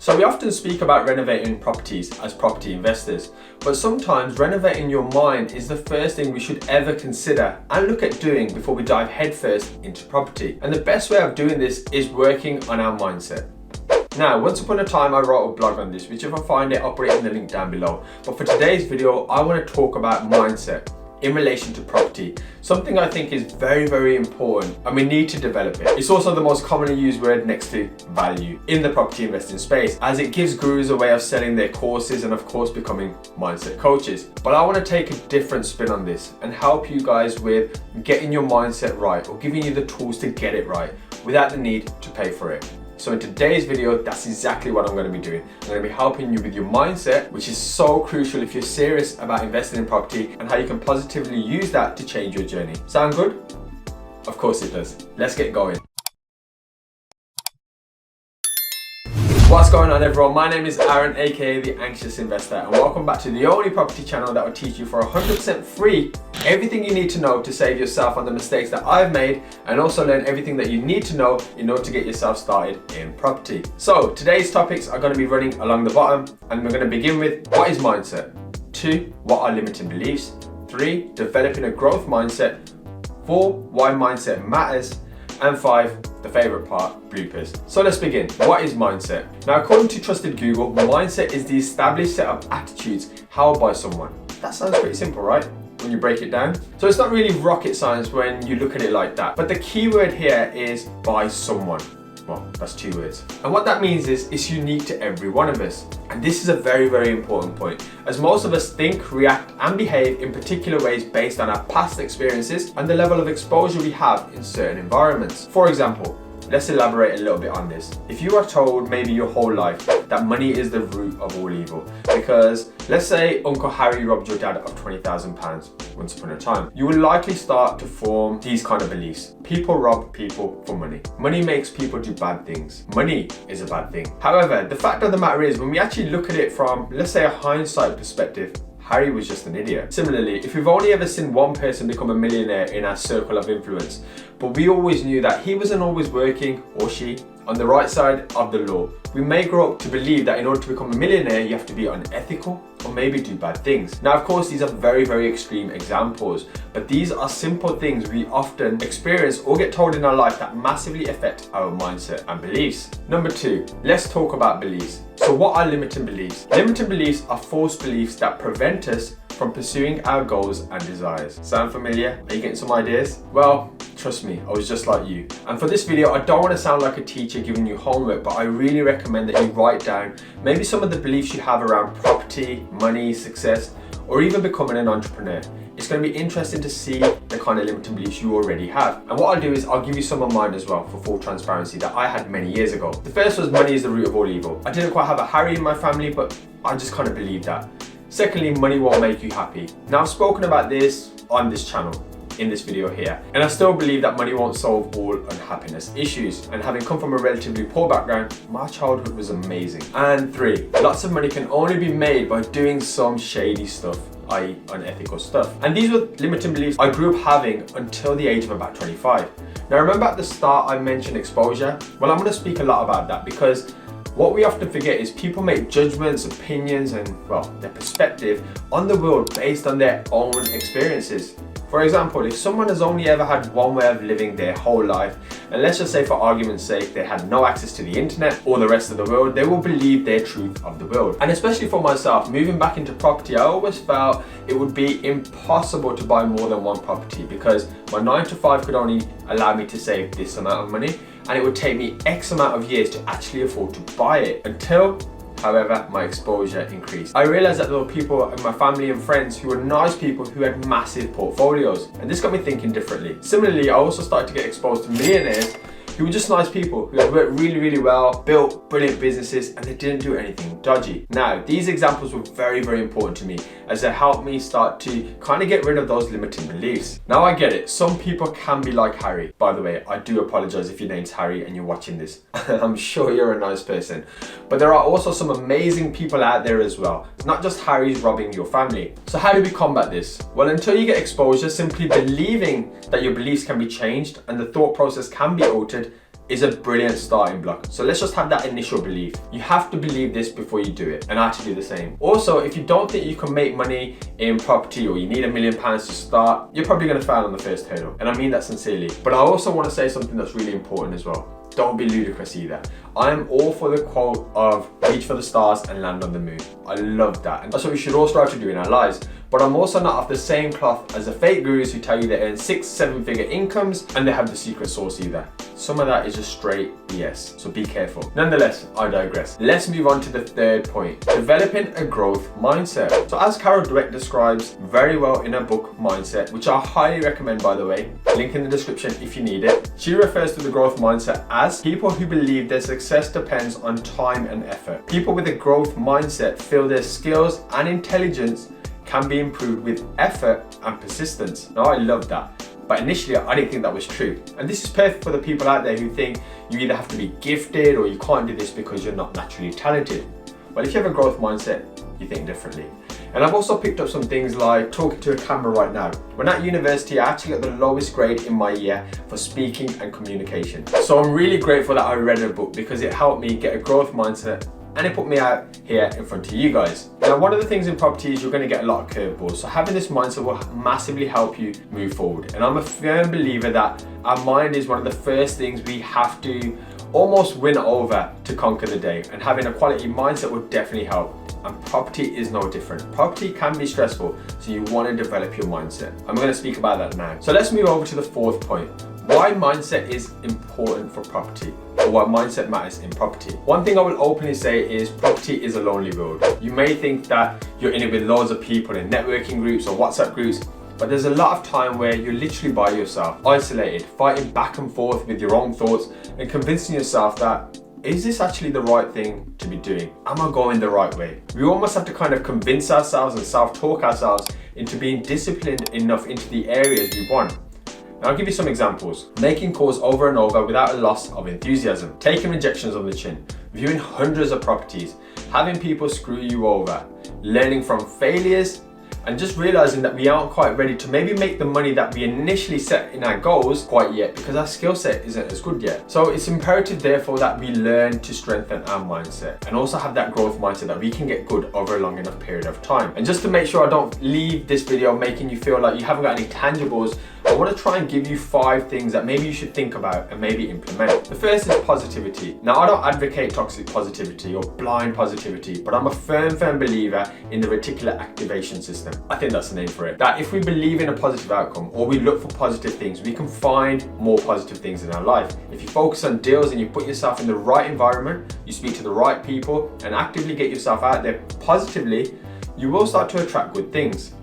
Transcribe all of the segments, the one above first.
So we often speak about renovating properties as property investors, but sometimes renovating your mind is the first thing we should ever consider and look at doing before we dive headfirst into property. And the best way of doing this is working on our mindset. Now, once upon a time I wrote a blog on this, which if I find it, I'll put it in the link down below. But for today's video, I want to talk about mindset in relation to property, something I think is very, very important and we need to develop it. It's also the most commonly used word next to value in the property investing space, as it gives gurus a way of selling their courses and of course becoming mindset coaches. But I want to take a different spin on this and help you guys with getting your mindset right, or giving you the tools to get it right without the need to pay for it. So in today's video, that's exactly what I'm going to be doing. I'm going to be helping you with your mindset, which is so crucial if you're serious about investing in property, and how you can positively use that to change your journey. Sound good? Of course it does. Let's get going. What's going on, everyone? My name is Aaron, aka The Anxious Investor, and welcome back to the only property channel that will teach you for 100% free everything you need to know to save yourself on the mistakes that I've made, and also learn everything that you need to know in order to get yourself started in property. So today's topics are going to be running along the bottom, and we're going to begin with what is mindset, 2, what are limiting beliefs, 3, developing a growth mindset, 4, why mindset matters, and 5, the favorite part, bloopers. So let's begin. What is mindset? Now, according to trusted Google, mindset is the established set of attitudes held by someone. That sounds pretty simple, right? When you break it down. So it's not really rocket science when you look at it like that. But the key word here is by someone. Well, that's 2 words. And what that means is it's unique to every one of us. And this is a very, very important point, as most of us think, react, and behave in particular ways based on our past experiences and the level of exposure we have in certain environments. For example, let's elaborate a little bit on this. If you are told maybe your whole life that money is the root of all evil, because let's say Uncle Harry robbed your dad of £20,000 once upon a time, you will likely start to form these kind of beliefs. People rob people for money. Money makes people do bad things. Money is a bad thing. However, the fact of the matter is, when we actually look at it from, let's say, a hindsight perspective, Harry was just an idiot. Similarly, if we've only ever seen one person become a millionaire in our circle of influence, but we always knew that he wasn't always working, or she, on the right side of the law, we may grow up to believe that in order to become a millionaire, you have to be unethical or maybe do bad things. Now, of course, these are very, very extreme examples, but these are simple things we often experience or get told in our life that massively affect our mindset and beliefs. Number 2, let's talk about beliefs. So what are limiting beliefs? Limiting beliefs are false beliefs that prevent us from pursuing our goals and desires. Sound familiar? Are you getting some ideas? Well, trust me, I was just like you. And for this video, I don't want to sound like a teacher giving you homework, but I really recommend that you write down maybe some of the beliefs you have around property, money, success, or even becoming an entrepreneur. It's going to be interesting to see the kind of limiting beliefs you already have. And what I'll do is I'll give you some of mine as well, for full transparency, that I had many years ago. The first was money is the root of all evil. I didn't quite have a Harry in my family, but I just kind of believed that. Secondly, money won't make you happy. Now, I've spoken about this on this channel, in this video here, and I still believe that money won't solve all unhappiness issues. And having come from a relatively poor background, my childhood was amazing. And 3, lots of money can only be made by doing some shady stuff, i.e. unethical stuff. And these were limiting beliefs I grew up having until the age of about 25. Now, remember at the start I mentioned exposure? Well, I'm going to speak a lot about that, because what we often forget is people make judgments, opinions, and, well, their perspective on the world based on their own experiences. For example, if someone has only ever had one way of living their whole life, and let's just say for argument's sake they had no access to the internet or the rest of the world, they will believe their truth of the world. And especially for myself, moving back into property, I always felt it would be impossible to buy more than one property, because my 9 to 5 could only allow me to save this amount of money, and it would take me X amount of years to actually afford to buy it, until, however, my exposure increased. I realized that there were people in my family and friends who were nice people who had massive portfolios, and this got me thinking differently. Similarly, I also started to get exposed to millionaires who were just nice people who had worked really, really well, built brilliant businesses, and they didn't do anything dodgy. Now, these examples were very, very important to me, as they helped me start to kind of get rid of those limiting beliefs. Now, I get it. Some people can be like Harry. By the way, I do apologize if your name's Harry and you're watching this. I'm sure you're a nice person. But there are also some amazing people out there as well. It's not just Harry's robbing your family. So how do we combat this? Well, until you get exposure, simply believing that your beliefs can be changed and the thought process can be altered, is a brilliant starting block. So let's just have that initial belief. You have to believe this before you do it, and I have to do the same. Also, if you don't think you can make money in property or you need £1 million to start, you're probably going to fail on the first hurdle. And I mean that sincerely. But I also want to say something that's really important as well. Don't be ludicrous either. I am all for the quote of reach for the stars and land on the moon. I love that. And that's what we should all strive to do in our lives. But I'm also not of the same cloth as the fake gurus who tell you they earn 6-7 figure incomes and they have the secret sauce either. Some of that is just straight BS, so be careful. Nonetheless, I digress. Let's move on to the third point, developing a growth mindset. So as Carol Dweck describes very well in her book, Mindset, which I highly recommend by the way, link in the description if you need it. She refers to the growth mindset as people who believe their success depends on time and effort. People with a growth mindset feel their skills and intelligence can be improved with effort and persistence. Now I love that. But initially, I didn't think that was true. And this is perfect for the people out there who think you either have to be gifted or you can't do this because you're not naturally talented. Well, if you have a growth mindset, you think differently. And I've also picked up some things like talking to a camera right now. When at university, I actually got the lowest grade in my year for speaking and communication. So I'm really grateful that I read a book because it helped me get a growth mindset and it put me out here in front of you guys. Now, one of the things in property is you're going to get a lot of curveballs. So having this mindset will massively help you move forward. And I'm a firm believer that our mind is one of the first things we have to almost win over to conquer the day. And having a quality mindset will definitely help. And property is no different. Property can be stressful, so you want to develop your mindset. I'm going to speak about that now. So let's move over to the fourth point. Why mindset is important for property, or why mindset matters in property. One thing I will openly say is property is a lonely road. You may think that you're in it with loads of people in networking groups or WhatsApp groups, but there's a lot of time where you're literally by yourself, isolated, fighting back and forth with your own thoughts and convincing yourself that, is this actually the right thing to be doing? Am I going the right way? We almost have to kind of convince ourselves and self-talk ourselves into being disciplined enough into the areas we want. Now I'll give you some examples. Making calls over and over without a loss of enthusiasm, taking rejections on the chin, viewing hundreds of properties, having people screw you over, learning from failures, and just realizing that we aren't quite ready to maybe make the money that we initially set in our goals quite yet because our skill set isn't as good yet. So it's imperative therefore that we learn to strengthen our mindset and also have that growth mindset that we can get good over a long enough period of time. And just to make sure I don't leave this video making you feel like you haven't got any tangibles, I want to try and give you 5 things that maybe you should think about and maybe implement. The first is positivity. Now I don't advocate toxic positivity or blind positivity, but I'm a firm believer in the reticular activation system. I think that's the name for it. That if we believe in a positive outcome or we look for positive things, we can find more positive things in our life. If you focus on deals and you put yourself in the right environment, you speak to the right people and actively get yourself out there positively, you will start to attract good things.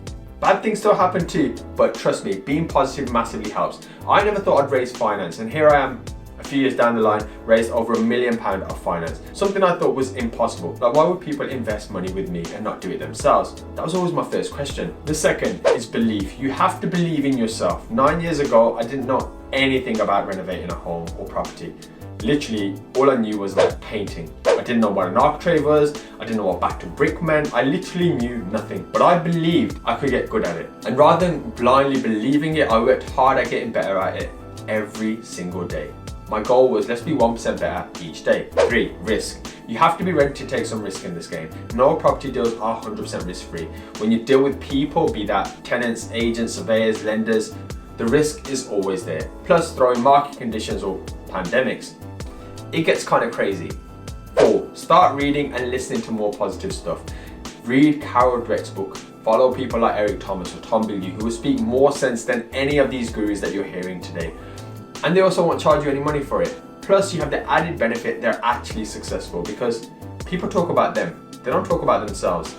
Bad things still happen too, but trust me, being positive massively helps. I never thought I'd raise finance, and here I am a few years down the line, raised over £1 million of finance. Something I thought was impossible. Like, why would people invest money with me and not do it themselves? That was always my first question. The second is belief. You have to believe in yourself. 9 years ago, I didn't know anything about renovating a home or property. Literally, all I knew was like painting. I didn't know what an architrave was. I didn't know what back to brick meant. I literally knew nothing, but I believed I could get good at it. And rather than blindly believing it, I worked hard at getting better at it every single day. My goal was, let's be 1% better each day. 3, risk. You have to be ready to take some risk in this game. No property deals are 100% risk-free. When you deal with people, be that tenants, agents, surveyors, lenders, the risk is always there. Plus, throw in market conditions or pandemics, it gets kind of crazy. 4, start reading and listening to more positive stuff. Read Carol Dweck's book. Follow people like Eric Thomas or Tom Bilyeu who will speak more sense than any of these gurus that you're hearing today. And they also won't charge you any money for it. Plus, you have the added benefit they're actually successful because people talk about them. They don't talk about themselves.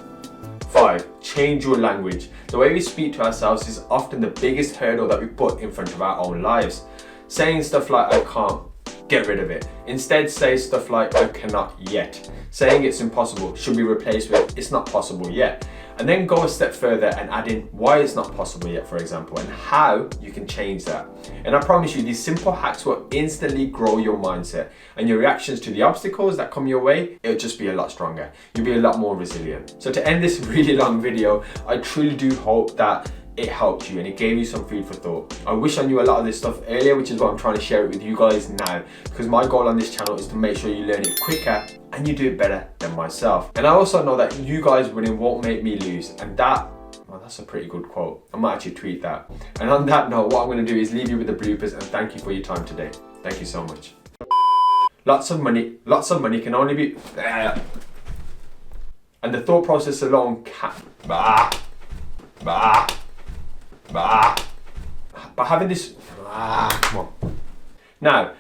5, change your language. The way we speak to ourselves is often the biggest hurdle that we put in front of our own lives. Saying stuff like, I can't, get rid of it. Instead, say stuff like, I cannot yet. Saying it's impossible should be replaced with, it's not possible yet. And then go a step further and add in why it's not possible yet, for example, and how you can change that. And I promise you, these simple hacks will instantly grow your mindset and your reactions to the obstacles that come your way. It'll just be a lot stronger. You'll be a lot more resilient. So to end this really long video, I truly do hope that it helped you and it gave you some food for thought. I wish I knew a lot of this stuff earlier, which is why I'm trying to share it with you guys now, because my goal on this channel is to make sure you learn it quicker and you do it better than myself. And I also know that you guys winning won't make me lose, and that, well, that's a pretty good quote. I might actually tweet that. And on that note, what I'm going to do is leave you with the bloopers and thank you for your time today. Thank you so much. Lots of money can only be, and the thought process alone can, but having this, come on. Now,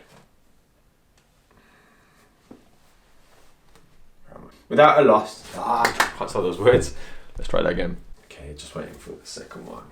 without a loss, can't say those words. Let's try that again. Okay, just waiting for the second one.